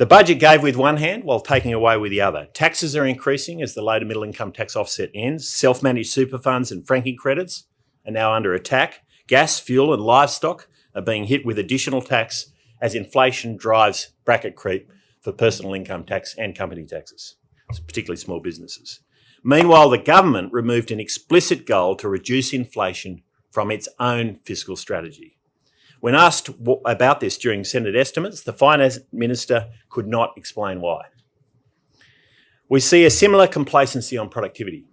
The budget gave with one hand while taking away with the other. Taxes are increasing as the low to middle income tax offset ends. Self-managed super funds and franking credits are now under attack. Gas, fuel and livestock are being hit with additional tax as inflation drives bracket creep for personal income tax and company taxes, particularly small businesses. Meanwhile, the government removed an explicit goal to reduce inflation from its own fiscal strategy. When asked about this during Senate estimates, the Finance Minister could not explain why. We see a similar complacency on productivity.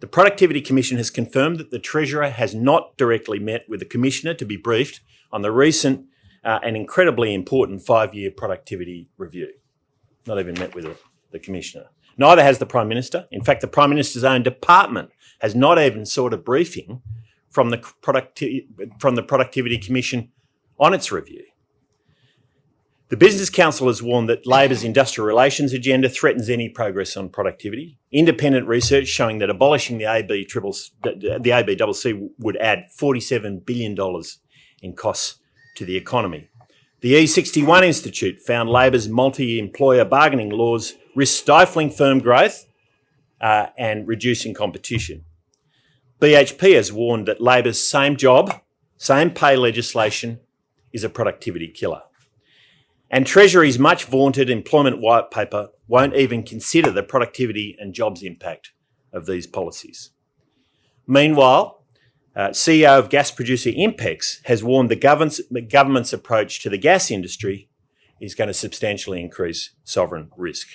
The Productivity Commission has confirmed that the Treasurer has not directly met with the Commissioner to be briefed on the recent and incredibly important 5-year productivity review. Not even met with the Commissioner. Neither has the Prime Minister. In fact, the Prime Minister's own department has not even sought a briefing from the Productivity Commission on its review. The Business Council has warned that Labor's industrial relations agenda threatens any progress on productivity. Independent research showing that abolishing the ABCC would add $47 billion in costs to the economy. The E61 Institute found Labor's multi-employer bargaining laws risk stifling firm growth and reducing competition. BHP has warned that Labor's same job, same pay legislation is a productivity killer. And Treasury's much vaunted employment white paper won't even consider the productivity and jobs impact of these policies. Meanwhile, CEO of gas producer Impex has warned the government's approach to the gas industry is going to substantially increase sovereign risk.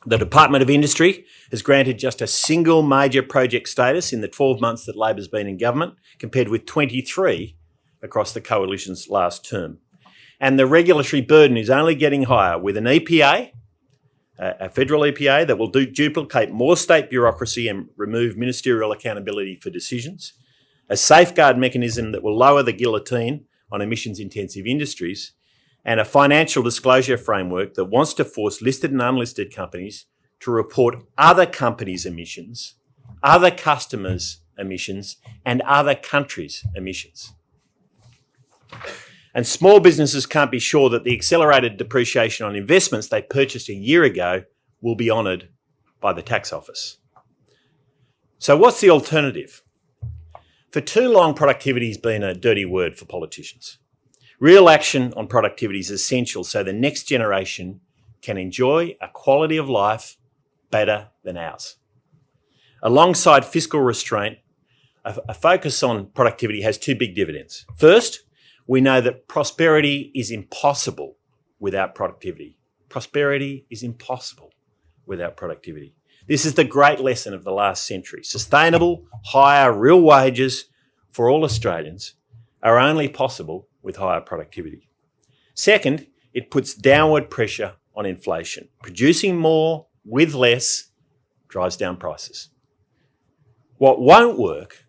The Department of Industry has granted just a single major project status in the 12 months that Labor's been in government, compared with 23 across the coalition's last term. And the regulatory burden is only getting higher, with an EPA, a federal EPA that will duplicate more state bureaucracy and remove ministerial accountability for decisions, a safeguard mechanism that will lower the guillotine on emissions-intensive industries, and a financial disclosure framework that wants to force listed and unlisted companies to report other companies' emissions, other customers' emissions, and other countries' emissions. And small businesses can't be sure that the accelerated depreciation on investments they purchased a year ago will be honoured by the tax office. So what's the alternative? For too long, productivity has been a dirty word for politicians. Real action on productivity is essential so the next generation can enjoy a quality of life better than ours. Alongside fiscal restraint, a focus on productivity has two big dividends. First, we know that prosperity is impossible without productivity. Prosperity is impossible without productivity. This is the great lesson of the last century. Sustainable, higher, real wages for all Australians are only possible with higher productivity. Second, it puts downward pressure on inflation. Producing more with less drives down prices. What won't work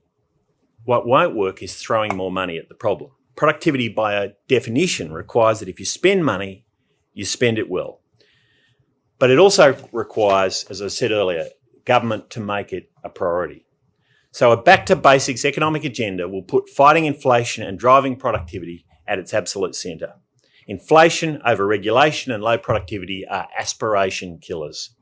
is throwing more money at the problem. Productivity, by definition, requires that if you spend money, you spend it well. But it also requires, as I said earlier, government to make it a priority. So a back-to-basics economic agenda will put fighting inflation and driving productivity at its absolute centre. Inflation, over-regulation and low productivity are aspiration killers.